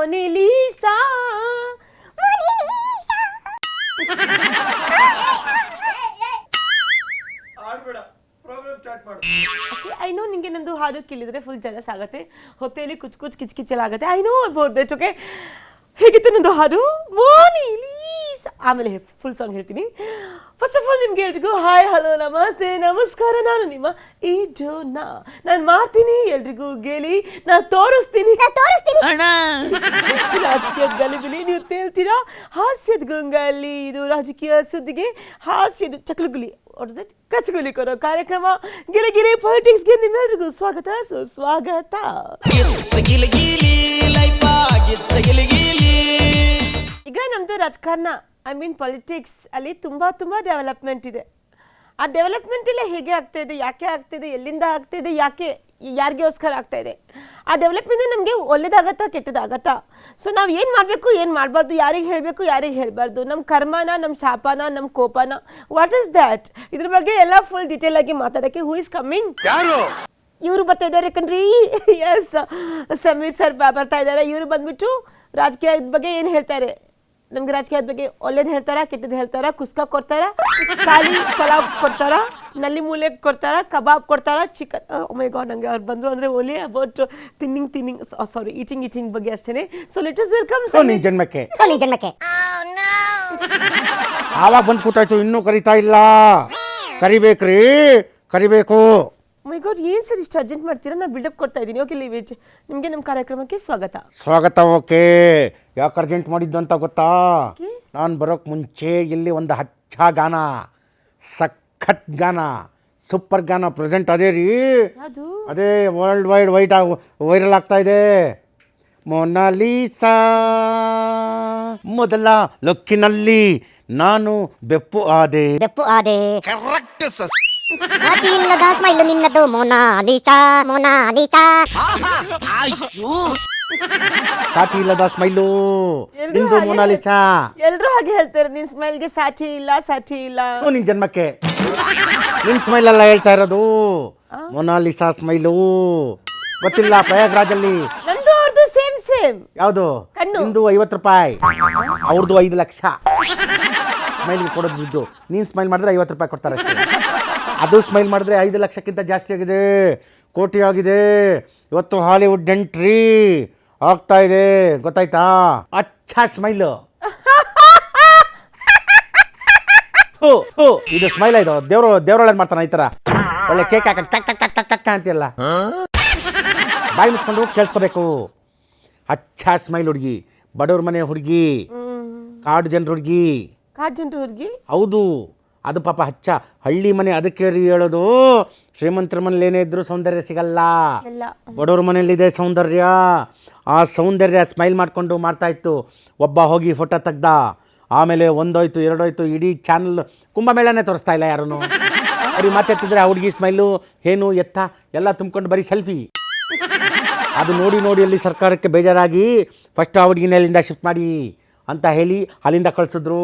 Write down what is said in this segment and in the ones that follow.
ಮೋನಿಲೀಸಾ I know ನಿಂಗೆ ನಂದು ಹಾಡು ಕೇಳಿದ್ರೆ ಫುಲ್ ಜಲಸ್ ಆಗುತ್ತೆ, ಹೊಟ್ಟೆಯಲ್ಲಿ ಕುಚ್ ಕುಚ್ ಕಿಚ್ ಕಿಚ್ಚಲ್ ಆಗುತ್ತೆ. I know about that. Okay, ಹೇಗಿತ್ತು ನಂದು ಹಾಡು ಮೋನಿಲೀಸಾ? ಆಮೇಲೆ ಫುಲ್ ಸಾಂಗ್ ಹೇಳ್ತೀನಿ. ಫಸ್ಟ್ ಆಫ್ ಆಲ್ ನಿಮ್ಗೆ ಎಲ್ರಿಗೂ ಹಾಯ್, ಹಲೋ, ನಮಸ್ತೆ, ನಮಸ್ಕಾರ. ನಾನು ನಿಮ್ಮ ಈ ಜೋನಾ. ನಾನು ಮಾಡ್ತೀನಿ ಎಲ್ರಿಗೂ ಗೇಲಿ, ನಾನು ತೋರಿಸ್ತೀನಿ ರಾಜಕೀಯದ ಗಲಿಬಿಲಿ. ನೀವು ತೇಳ್ತೀರಾ ಹಾಸ್ಯದ ಗಂಗಲ್ಲಿ. ಇದು ರಾಜಕೀಯ ಸುದ್ದಿಗೆ ಹಾಸ್ಯದ ಚಕ್ಲಗುಲಿ ಕಚಗುಲಿ ಕೊಡೋ ಕಾರ್ಯಕ್ರಮ ಗಿಲಿಗಿಲಿ ಪಾಲಿಟಿಕ್ಸ್ಗೆ ನಿಮ್ಮೆಲ್ರಿಗೂ ಸ್ವಾಗತ, ಸುಸ್ವಾಗತ. ಈಗ ನಮ್ದು ರಾಜಕಾರಣ, ಐ ಮೀನ್ ಪಾಲಿಟಿಕ್ಸ್ ಅಲ್ಲಿ ತುಂಬಾ ಡೆವಲಪ್ಮೆಂಟ್ ಇದೆ. ಆ ಡೆವಲಪ್ಮೆಂಟ್ ಎಲ್ಲ ಹೇಗೆ ಆಗ್ತಾ ಇದೆ, ಯಾಕೆ ಆಗ್ತಿದೆ, ಎಲ್ಲಿಂದ ಆಗ್ತಿದೆ, ಯಾಕೆ, ಯಾರಿಗೋಸ್ಕರ ಆಗ್ತಾ ಇದೆ? ಆ ಡೆವಲಪ್ಮೆಂಟ್ ನಮಗೆ ಒಳ್ಳೇದಾಗತ್ತಾ ಕೆಟ್ಟದಾಗತ್ತಾ? ಸೊ ನಾವು ಏನು ಮಾಡಬೇಕು, ಏನು ಮಾಡಬಾರ್ದು, ಯಾರಿಗೆ ಹೇಳಬೇಕು, ಯಾರಿಗೆ ಹೇಳಬಾರ್ದು, ನಮ್ಮ ಕರ್ಮನ, ನಮ್ಮ ಶಾಪನ, ನಮ್ಮ ಕೋಪನ, ವಾಟ್ ಇಸ್ ದ್ಯಾಟ್? ಇದ್ರ ಬಗ್ಗೆ ಎಲ್ಲ ಫುಲ್ ಡೀಟೇಲ್ ಆಗಿ ಮಾತಾಡೋಕ್ಕೆ ಹೂ ಇಸ್ ಕಮ್ಮಿಂಗ್? ಇವರು ಬರ್ತಾ ಇದ್ದಾರೆ ಕಣ್ರಿ. ಎಸ್, ಸಮೀರ್ ಸರ್ ಬರ್ತಾ ಇದ್ದಾರೆ. ಇವರು ಬಂದ್ಬಿಟ್ಟು ರಾಜಕೀಯದ ಬಗ್ಗೆ ಏನು ಹೇಳ್ತಾರೆ, ನಮ್ಗೆ ರಾಜಕೀಯದ ಬಗ್ಗೆ ಒಳ್ಳೇದು ಹೇಳ್ತಾರ, ಕೆಟ್ಟದ್ದು ಹೇಳ್ತಾರ, ಕುಸ್ಕ ಕೊಡ್ತಾರ, ಖಾಲಿ ಪಲಾವ್ ಕೊಡ್ತಾರ, ನಲ್ಲಿ ಮೂಲೆ ಕೊಡ್ತಾರ, ಕಬಾಬ್ ಕೊಡ್ತಾರ, ಚಿಕನ್. ಓ ಮೈ ಗಾಡ್, ನಂಗೆ ಅವ್ರು ಬಂದರು ಅಂದರೆ ಓನ್ಲಿ ಅಬೌಟ್ ಈಟಿಂಗ್ ಬಗ್ಗೆ ಅಷ್ಟೇ. So let us welcome Soni ಜನ್ಮಕ್ಕೆ. ಆವಾಗ ಬಂದು ಕೂತಾಯ್ತು, ಇನ್ನೂ ಕರಿತಾ ಇಲ್ಲ. ಕರಿಬೇಕ್ರಿ, ಕರಿಬೇಕು. ಮೈ ಗಾಡ್, ಏನು ಸರ್ ಇಷ್ಟು ಅರ್ಜೆಂಟ್ ಮಾಡ್ತೀರಾ? ನಾನು ಬಿಲ್ಡಪ್ ಕೊಡ್ತಾ ಇದ್ದೀನಿ. ಓಕೆ, ಲೀವೇಜ್, ನಿಮಗೆ ನಮ್ಮ ಕಾರ್ಯಕ್ರಮಕ್ಕೆ ಸ್ವಾಗತ. ಓಕೆ, ಯಾಕೆ ಅರ್ಜೆಂಟ್ ಮಾಡಿದ್ದು ಅಂತ ಗೊತ್ತಾ? ನಾನು ಬರೋಕ್ಕೆ ಮುಂಚೆ ಇಲ್ಲಿ ಒಂದು ಹಚ್ಚ ಗಾನ, ಸಖತ್ ಗಾನ, ಸೂಪರ್ ಗಾನ ಪ್ರೆಸೆಂಟ್ ಅದೇ ರೀ. ಅದೇ ವರ್ಲ್ಡ್ ವೈಡ್ ವೈರಲ್ ಆಗ್ತಾ ಇದೆ. ಮೋನಾಲಿಸಾ ಮೊದಲ ಲುಕ್ಕಿನಲ್ಲಿ ನಾನು ಬೆಪ್ಪು ಆದೆ. Correct sir. ಇಲ್ಲದ ಸ್ಮೈಲು ನಿನ್ನದು ಮೋನಾಲಿಸಾ. ಸಾಟಿ ಇಲ್ಲದ ಸ್ಮೈಲು ನಿಂದು ಮೋನಾಲಿಸಾ. ಎಲ್ಲರೂ ಹಾಗೆ ಹೇಳ್ತಾರೆ, ನಿನ್ ಸ್ಮೈಲ್ಗೆ ಸಾಟಿ ಇಲ್ಲ. ನಿನ್ ಜನ್ಮಕ್ಕೆ ನಿನ್ ಸ್ಮೈಲ್ ಎಲ್ಲ ಹೇಳ್ತಾ ಇರೋದು. ಮೋನಾಲಿಸಾ ಸ್ಮೈಲು ಗೊತ್ತಿಲ್ಲ? ಪ್ರಯಾಗ್ರಾಜಲ್ಲಿ ನಂದು ಅವ್ರದ್ದು ಸೇಮ್. ಯಾವುದು? ನಿಂದು 50 ರೂಪಾಯಿ, ಅವ್ರದ್ದು 5 ಲಕ್ಷ. ಸ್ಮೈಲ್ಗೆ ಕೊಡೋದು ದುಡ್ಡು. ನೀನು ಸ್ಮೈಲ್ ಮಾಡಿದ್ರೆ 50 ರೂಪಾಯಿ ಕೊಡ್ತಾರೆ ಅಷ್ಟೇ. ಅದು ಸ್ಮೈಲ್ ಮಾಡಿದ್ರೆ 5 ಲಕ್ಷಕ್ಕಿಂತ ಜಾಸ್ತಿ ಆಗಿದೆ, ಕೋಟಿ ಆಗಿದೆ. ಇವತ್ತು ಹಾಲಿವುಡ್ ಎಂಟ್ರಿ ಆಗ್ತಾ ಇದೆ, ಗೊತ್ತಾಯ್ತಾ? ಅಚ್ಚಾ ಸ್ಮೈಲು. ಇದು ಸ್ಮೈಲ್. ಇದು ದೇವ್ರೊಳಗೆ ಮಾಡ್ತಾನೆ ಈ ಥರ. ಒಳ್ಳೆ ಕೇಕ್ ಹಾಕ ಟಕ್ ಅಂತಿಲ್ಲ, ಬಾಯಿ ಮುಚ್ಕೊಂಡು ಕೇಳಿಸ್ಕೋಬೇಕು. ಅಚ್ಚಾ ಸ್ಮೈಲ್ ಹುಡುಗಿ, ಬಡವ್ರ ಮನೆ ಹುಡುಗಿ, ಕಾಡು ಜನರ ಹುಡುಗಿ. ಹೌದು, ಅದು ಪಾಪ ಹಚ್ಚ ಹಳ್ಳಿ ಮನೆ. ಅದಕ್ಕೆ ಹೇಳೋದು, ಶ್ರೀಮಂತರ ಮನೇಲಿ ಏನೇ ಇದ್ರೂ ಸೌಂದರ್ಯ ಸಿಗಲ್ಲ, ಬಡವ್ರ ಮನೇಲಿದೆ ಸೌಂದರ್ಯ. ಆ ಸೌಂದರ್ಯ ಸ್ಮೈಲ್ ಮಾಡಿಕೊಂಡು ಮಾಡ್ತಾ ಇತ್ತು. ಒಬ್ಬ ಹೋಗಿ ಫೋಟೋ ತೆಗ್ದ, ಆಮೇಲೆ 1 ಹೋಯ್ತು 2 ಹೋಯ್ತು, ಇಡೀ ಚಾನಲ್ ಕುಂಭಮೇಳನೇ ತೋರಿಸ್ತಾ ಇಲ್ಲ ಯಾರೂ. ಅವ್ರಿಗೆ ಮಾತಾಡ್ತಿದ್ರೆ ಆ ಹುಡುಗಿ ಸ್ಮೈಲು ಏನು ಎತ್ತ ಎಲ್ಲ ತುಂಬ್ಕೊಂಡು ಬರೀ ಸೆಲ್ಫಿ. ಅದು ನೋಡಿ ಅಲ್ಲಿ ಸರ್ಕಾರಕ್ಕೆ ಬೇಜಾರಾಗಿ ಫಸ್ಟ್ ಆ ಹುಡುಗಿನ ಅಲ್ಲಿಂದ ಶಿಫ್ಟ್ ಮಾಡಿ ಅಂತ ಹೇಳಿ ಅಲ್ಲಿಂದ ಕಳ್ಸಿದ್ರು.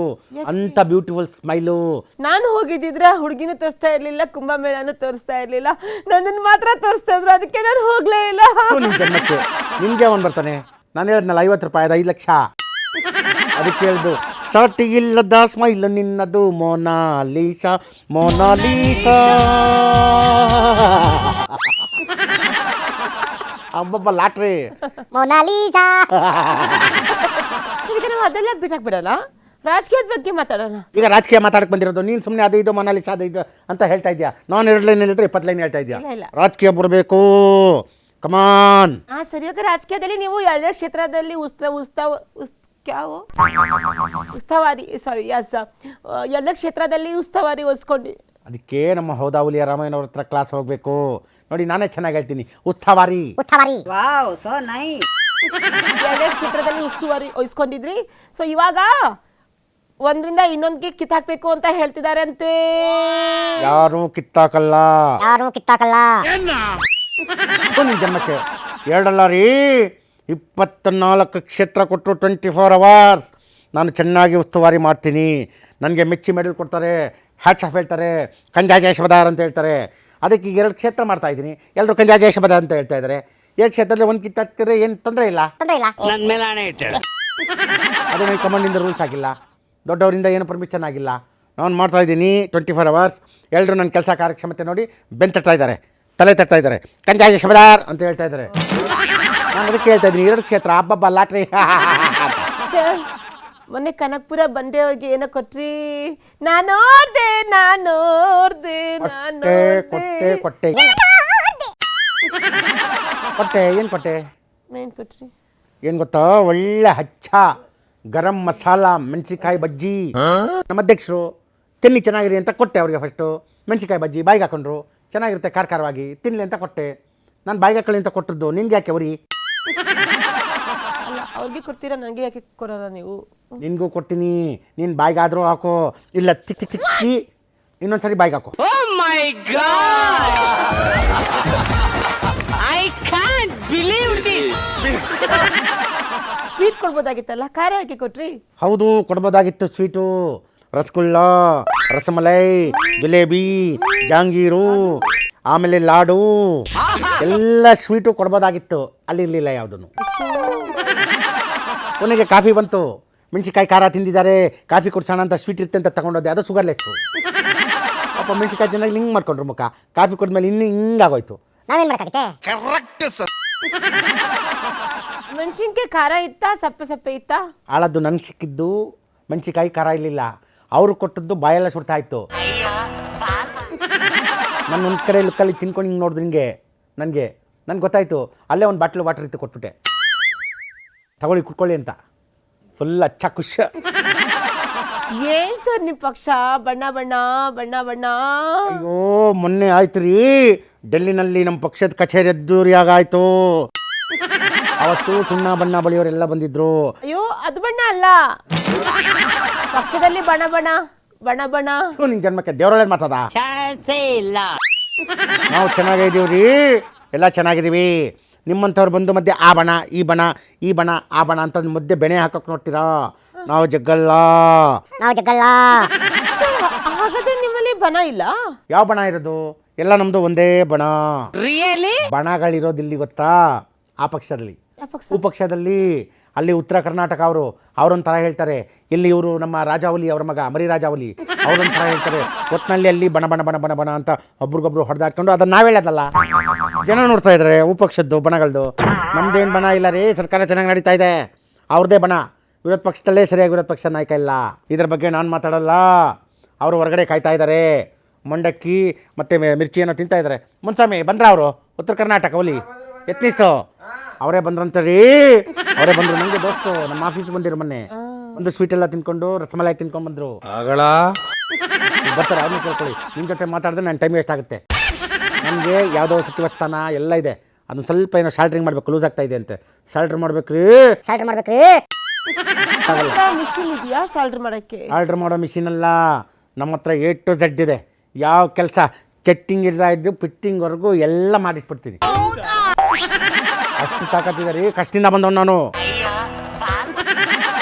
ಅಂತ ಬ್ಯೂಟಿಫುಲ್ ಸ್ಮೈಲು. ನಾನು ಹೋಗಿದ್ದಿದ್ರೆ ಹುಡುಗಿನೂ ತೋರಿಸ್ತಾ ಇರ್ಲಿಲ್ಲ, ಕುಂಭಮೇಳನೂ ತೋರಿಸ್ತಾ ಇರ್ಲಿಲ್ಲ, ನನ್ನನ್ನು ಮಾತ್ರ ತೋರಿಸ್ತಾ ಇದ್ರು. ಅದಕ್ಕೆ ನಾನು ಹೋಗ್ಲೇ ಇಲ್ಲ. ಜನ್ಮಕ್ಕೆ ನಿಮ್ಗೆ ಅವನು ಬರ್ತಾನೆ. ನಾನು ಹೇಳಿದ್ನಲ್ಲ 50 ರೂಪಾಯಿ 5 ಲಕ್ಷ. ಅದಕ್ಕೆ ಹೇಳ್ದು, ಸಾಟಿ ಇಲ್ಲದ ಸ್ಮೈಲ್ ನಿನ್ನದು ಮೋನಾಲಿಸಾ. ಅಬ್ಬಬ್ಬ ಲಾಟ್ರಿ ಮೋನಾಲಿಸಾ. ನಾವು ಅದೆಲ್ಲ ಬಿಡಕ್ ಬಿಡಲ್ಲ, ರಾಜಕೀಯದ ಬಗ್ಗೆ ಮಾತಾಡೋಣ. ಈಗ ರಾಜಕೀಯ ಮಾತಾಡಕ್ ಬಂದಿರೋದು ನೀನು. ಸುಮ್ಮನೆ ಅದು ಇದು ಮೋನಾಲಿಸಾ ಅದು ಇದು ಅಂತ ಹೇಳ್ತಾ ಇದ್ಯಾ. ನಾನು 2 ಲೈನ್ ಹೇಳಿದ್ರೆ 20 ಲೈನ್ ಹೇಳ್ತಾ ಇದ್ಯಾ. ರಾಜಕೀಯ ಬರಬೇಕು, ಕಮಾನ್. ಸರಿ. ಓಕೆ, ರಾಜಕೀಯದಲ್ಲಿ ನೀವು 2 ಕ್ಷೇತ್ರದಲ್ಲಿ ಉಸ್ತವಾರಿ 2 ಕ್ಷೇತ್ರದಲ್ಲಿ ಉಸ್ತವಾರಿ ವಹಿಸ್ಕೊಂಡು. ಅದಕ್ಕೆ ನಮ್ಮ ಹೌದಾವಲಿಯ ರಾಮಯ್ಯನವ್ರ ಹತ್ರ ಕ್ಲಾಸ್ ಹೋಗ್ಬೇಕು. ನೋಡಿ, ನಾನೇ ಚೆನ್ನಾಗಿ ಹೇಳ್ತೀನಿ, ಉಸ್ತವಾರಿ. Wow, so nice. 2 ಕ್ಷೇತ್ರದಲ್ಲಿ ಉಸ್ತುವಾರಿ ವಹಿಸ್ಕೊಂಡಿದ್ರಿ. ಸೊ ಇವಾಗ ಒಂದ್ರಿಂದ ಇನ್ನೊಂದಕ್ಕೆ ಕಿತ್ತಾಕ್ಬೇಕು ಅಂತ ಹೇಳ್ತಿದ್ದಾರೆ ಅಂತೆ. ಯಾರು ಕಿತ್ತಾಕಲ್ಲ. ನಿನ್ ಜನ್ಮಕ್ಕೆ 2 ಅಲ್ಲ ರೀ, 24 ಕ್ಷೇತ್ರ ಕೊಟ್ಟರು 24 hours ನಾನು ಚೆನ್ನಾಗಿ ಉಸ್ತುವಾರಿ ಮಾಡ್ತೀನಿ. ನನಗೆ ಮೆಚ್ಚಿ ಮೆಡಲ್ ಕೊಡ್ತಾರೆ, ಹ್ಯಾಟ್ಸ್ ಆಫ್ ಹೇಳ್ತಾರೆ, ಕಂಜಾಜೇಶಬದಾರ್ ಅಂತ ಹೇಳ್ತಾರೆ. ಅದಕ್ಕೆ ಈಗ 2 ಕ್ಷೇತ್ರ ಮಾಡ್ತಾಯಿದ್ದೀನಿ. ಎಲ್ಲರೂ ಕಂಜಾಜೇಶಬದಾರ್ ಅಂತ ಹೇಳ್ತಾ ಇದ್ದಾರೆ. ಎರಡು ಕ್ಷೇತ್ರದಲ್ಲಿ ಒಂದು ಕಿತ್ತಾಕಿದ್ರೆ ಏನು ತೊಂದರೆ ಇಲ್ಲ. ತೊಂದರೆ ಇಲ್ಲ. ಅದೇ ನನಗೆ ಕಮಾಂಡಿಂದ ರೂಲ್ಸ್ ಆಗಿಲ್ಲ, ದೊಡ್ಡವರಿಂದ ಏನು ಪರ್ಮಿಷನ್ ಆಗಿಲ್ಲ. ನಾನು ಮಾಡ್ತಾ ಇದ್ದೀನಿ 24 hours. ಎಲ್ಲರೂ ನನ್ನ ಕೆಲಸ ಕಾರ್ಯಕ್ಷಮತೆ ನೋಡಿ ಬೆಂತಟ್ತಾ ಇದ್ದಾರೆ, ತಲೆ ತಟ್ತಾ ಇದ್ದಾರೆ, ಕಂಜಾಯ ಶಬದಾರ್ ಅಂತ ಹೇಳ್ತಾ ಇದ್ದಾರೆ. ನಾನು ಅದಕ್ಕೆ ಹೇಳ್ತಾ ಇದ್ದೀನಿ 2 ಕ್ಷೇತ್ರ ಹಬ್ಬಬ್ಬ ಲಾಟ್ರಿ. ಸರ್ ಮೊನ್ನೆ ಕನಕಪುರ ಬಂಡೆಯವ್ರಿಗೆ ಏನೋ ಕೊಟ್ರಿ? ನಾನು ನೋಡ್ದೆ. ಕೊಟ್ಟೆ ಏನು ಕೊಟ್ಟೆ? ಏನ್ ಕೊಟ್ರಿ? ಏನು ಗೊತ್ತಾ, ಒಳ್ಳೆ ಹಚ್ಚ ಗರಂ ಮಸಾಲ ಮೆಣಸಿಕಾಯಿ ಬಜ್ಜಿ. ನಮ್ಮ ಅಧ್ಯಕ್ಷರು ತಿನ್ನಿ ಚೆನ್ನಾಗಿರಿ ಅಂತ ಕೊಟ್ಟೆ ಅವ್ರಿಗೆ. ಫಸ್ಟು ಮೆಣಸಿಕಾಯಿ ಬಜ್ಜಿ ಬಾಯಿಗೆ ಹಾಕೊಂಡ್ರು, ಚೆನ್ನಾಗಿರುತ್ತೆ ಖಾರವಾಗಿ ತಿನ್ನಲಿ ಅಂತ ಕೊಟ್ಟೆ. ನಾನು ಬಾಯಿಗೆ ಹಾಕೊಳ್ಳಿ ಅಂತ ಕೊಟ್ಟದ್ದು, ನಿನ್ಗೆ ಯಾಕೆ ಅವ್ರಿ? ಅಲ್ಲ ಅವ್ರಿಗೆ ಕೊಡ್ತೀರಾ, ನನಗೆ ಯಾಕೆ ಕೊಡೋಲ್ಲ ನೀವು? ನಿನಗೂ ಕೊಡ್ತೀನಿ, ನೀನು ಬಾಯಿಗಾದರೂ ಹಾಕೋ, ಇಲ್ಲ ತಿಕ್ಕಿ ಇನ್ನೊಂದ್ಸರಿ ಬಾಯಿಗೆ ಹಾಕೋ. ಸ್ವೀಟ್ ಕೊಡ್ಬೋದಾಗಿತ್ತಲ್ಲ, ಖಾರ ಹಾಕಿ ಕೊಟ್ರಿ. ಹೌದು ಕೊಡ್ಬೋದಾಗಿತ್ತು ಸ್ವೀಟು. ರಸಗುಲ್ಲ, ರಸಮಲೈ, ಜಿಲೇಬಿ, ಜಾಂಗೀರು, ಆಮೇಲೆ ಲಾಡು ಎಲ್ಲ ಸ್ವೀಟು ಕೊಡ್ಬೋದಾಗಿತ್ತು. ಅಲ್ಲಿ ಇರಲಿಲ್ಲ ಯಾವುದನ್ನು. ಕೊನೆಗೆ ಕಾಫಿ ಬಂತು, ಮೆಣಸಿಕಾಯಿ ಖಾರ ತಿಂದಿದ್ದಾರೆ, ಕಾಫಿ ಕುಡ್ಸೋಣ ಅಂತ ಸ್ವೀಟ್ ಇರುತ್ತೆ ಅಂತ ತಗೊಂಡೋದೆ, ಅದು ಶುಗರ್ಲೆಸ್ಸು. ಪಾಪ ಮೆಣಸಿಕಾಯಿ ತಿನ್ನಾಗ ಹಿಂಗೆ ಮಾಡ್ಕೊಂಡ್ರು ಮುಖ, ಕಾಫಿ ಕುಡಿದ್ಮೇಲೆ ಇನ್ನೂ ಹಿಂಗಾಗೋಯ್ತು. ನಾವೇನ್ ಮಾಡಕ್ಕಾಗತ್ತೆ? ಮೆಣಸಿನ್ಕಾಯಿ ಖಾರ ಇತ್ತಾ ಸಪ್ಪೆ ಇತ್ತಾ? ಆಳದ್ದು ನನಗೆ ಸಿಕ್ಕಿದ್ದು ಮೆಣಸಿಕಾಯಿ ಖಾರ ಇರಲಿಲ್ಲ, ಅವರು ಕೊಟ್ಟದ್ದು ಬಾಯೆಲ್ಲ ಸುಡ್ತಾ ಇತ್ತು. ನಾನು ಒಂದು ಕಡೆ ಲುಕ್ಕಲ್ಲಿ ತಿನ್ಕೊಂಡು ಹಿಂಗೆ ನೋಡಿದ್ರೆ ಹಿಂಗೆ ನನಗೆ ಗೊತ್ತಾಯಿತು. ಅಲ್ಲೇ ಒಂದು ಬಾಟ್ಲು ವಾಟರ್ ಇತ್ತು, ಕೊಟ್ಬಿಟ್ಟೆ, ತಗೊಳ್ಳಿ ಕುಟ್ಕೊಳ್ಳಿ ಅಂತ. ಫುಲ್ ಅಚ್ಚ ಖುಷ. ಏನ್ ಸರ್ ನಿಮ್ಮ ಪಕ್ಷ ಬಣ್ಣ ಅಯ್ಯೋ ಮೊನ್ನೆ ಆಯ್ತು ರೀ, ಡೆಲ್ಲಿನಲ್ಲಿ ನಮ್ಮ ಪಕ್ಷದ ಕಚೇರಿ ಅದ್ದೂರಿಯಾಗಾಯ್ತು. ಅವತ್ತು ಸುಣ್ಣ ಬಣ್ಣ ಬಳಿಯವರೆಲ್ಲ ಬಂದಿದ್ರು. ಅಯ್ಯೋ ಅದು ಬಣ್ಣ ಅಲ್ಲ, ಪಕ್ಷದಲ್ಲಿ ಬಣ್ಣ. ನಿನ್ನ ಜನ್ಮಕ್ಕೆ ದೇವರೊಳ್ಳೆ ಮಾತದ. ನಾವು ಚೆನ್ನಾಗಿದ್ದೀವಿ ರೀ, ಎಲ್ಲ ಚೆನ್ನಾಗಿದ್ದೀವಿ. ನಿಮ್ಮಂಥವ್ರು ಬಂದು ಮಧ್ಯೆ ಆ ಬಣ ಈ ಬಣ ಆ ಬಣ ಅಂತ ಮಧ್ಯೆ ಬೆಣೆ ಹಾಕಕ್ಕೆ ನೋಡ್ತೀರಾ? ನಾವು ಜಗ್ಗಲ್ಲ. ಹಾಗಾದ್ರೆ ನಿಮ್ಮಲ್ಲಿ ಬಣ ಇಲ್ಲ? ಯಾವ ಬಣ ಇರೋದು? ಎಲ್ಲ ನಮ್ದು ಒಂದೇ ಬಣ. ಬಣಗಳಿರೋದು ಇಲ್ಲಿ ಗೊತ್ತಾ? ಆ ಪಕ್ಷದಲ್ಲಿ. ಉಪಕ್ಷದಲ್ಲಿ ಅಲ್ಲಿ ಉತ್ತರ ಕರ್ನಾಟಕ ಅವರೊಂಥರ ಹೇಳ್ತಾರೆ, ಇಲ್ಲಿ ಇವರು ನಮ್ಮ ರಾಜಾವಲಿ ಅವ್ರ ಮಗ ಮರಿ ರಾಜಾವಲಿ ಅವರೊಂಥರ ಹೇಳ್ತಾರೆ. ಒಟ್ಟಿನಲ್ಲಿ ಅಲ್ಲಿ ಬಣ ಅಂತ ಒಬ್ರಿಗೊಬ್ರು ಹೊಡೆದಾಡ್ಕೊಂಡು ಅದನ್ನು ನಾವು ಹೇಳೋದಲ್ಲ, ಜನ ನೋಡ್ತಾ ಇದ್ದಾರೆ ಉಪಕ್ಷದ್ದು ಬಣಗಳದ್ದು. ನಮ್ದೇನು ಬಣ ಇಲ್ಲ ರೀ, ಸರ್ಕಾರ ಚೆನ್ನಾಗಿ ನಡೀತಾ ಇದೆ, ಅವ್ರದ್ದೇ ಬಣ. ವಿರೋಧ ಪಕ್ಷದಲ್ಲೇ ಸರಿಯಾಗಿ ವಿರೋಧ ಪಕ್ಷ ನಾಯಕ ಇಲ್ಲ. ಇದ್ರ ಬಗ್ಗೆ ನಾನು ಮಾತಾಡಲ್ಲ. ಅವರು ಹೊರಗಡೆ ಕಾಯ್ತಾ ಇದ್ದಾರೆ, ಮಂಡಕ್ಕಿ ಮತ್ತು ಮಿರ್ಚಿಯನ್ನು ತಿಂತಾ ಇದ್ದಾರೆ. ಮುನ್ಸ್ವಾಮಿ ಬಂದ್ರ ಅವರು ಉತ್ತರ ಕರ್ನಾಟಕ ಒಲಿ ಯತ್ನಿಸು ಅವರೇ ಬಂದ್ರಂತ ರೀ. ಅವರೇ ಬಂದರು, ನನಗೆ ದೋಸ್ತು ನಮ್ಮ ಆಫೀಸ್ ಬಂದಿರು ಮೊನ್ನೆ. ಒಂದು ಸ್ವೀಟ್ ಎಲ್ಲ ತಿನ್ಕೊಂಡು ರಸಮಲೈ ತಿನ್ಕೊಂಡು ಬಂದರು. ಬರ್ತಾರೆ, ಅವ್ರನ್ನ ಕೇಳ್ಕೊಳ್ಳಿ. ನಿಮ್ಮ ಜೊತೆ ಮಾತಾಡಿದ್ರೆ ನನ್ನ ಟೈಮ್ ವೇಸ್ಟ್ ಆಗುತ್ತೆ. ನನಗೆ ಯಾವುದೋ ಸಚಿವ ಸ್ಥಾನ ಎಲ್ಲ ಇದೆ, ಅದನ್ನು ಸ್ವಲ್ಪ ಏನೋ ಶಾಲ್ಟ್ರಿಂಗ್ ಮಾಡಬೇಕು, ಲೂಸ್ ಆಗ್ತಾ ಇದೆ ಅಂತೆ. ಶಾಲ್ಟ್ರ್ ಮಾಡ್ಬೇಕ್ರಿ. ಮಿಷಿನ್ ಇದೆಯಾ ಸಾಲ್ಟ್ರ್ ಮಾಡಕ್ಕೆ? ಆರ್ಡ್ರ್ ಮಾಡೋ ಮಿಷಿನ್ ಅಲ್ಲ, ನಮ್ಮ ಹತ್ರ A to Z ಇದೆ. ಯಾವ ಕೆಲಸ ಚೆಟ್ಟಿಂಗ್ ಇದ್ದು ಪಿಟ್ಟಿಂಗ್ವರೆಗೂ ಎಲ್ಲ ಮಾಡಿಟ್ಬಿಡ್ತೀನಿ. ಅಷ್ಟು ತಾಕತ್ತಿದೆ ರೀ. ಕಷ್ಟದಿಂದ ಬಂದವ್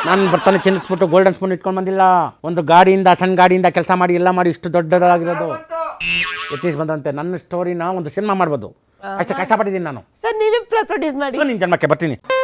ನಾನು ಬರ್ತಾನೆ ಚಿನ್ನಿಸ್ಬಿಟ್ಟು ಗೋಲ್ಡನ್ ಸ್ಪೂನ್ ಇಟ್ಕೊಂಡು ಬಂದಿಲ್ಲ. ಒಂದು ಗಾಡಿಯಿಂದ ಸಣ್ಣ ಗಾಡಿಯಿಂದ ಕೆಲಸ ಮಾಡಿ ಎಲ್ಲ ಮಾಡಿ ಇಷ್ಟು ದೊಡ್ಡದಾಗಿರೋದು ಯತೀಶ್ ಬಂದಂತೆ. ನನ್ನ ಸ್ಟೋರಿನ ಒಂದು ಸಿನಿಮಾ ಮಾಡ್ಬೋದು, ಅಷ್ಟು ಕಷ್ಟಪಟ್ಟಿದ್ದೀನಿ ನಾನು. ಸರ್ ನೀವೇ ಪ್ರೊಡ್ಯೂಸ್ ಮಾಡಿ. ನಿನ್ನ ಜನ್ಮಕ್ಕೆ ಬರ್ತೀನಿ.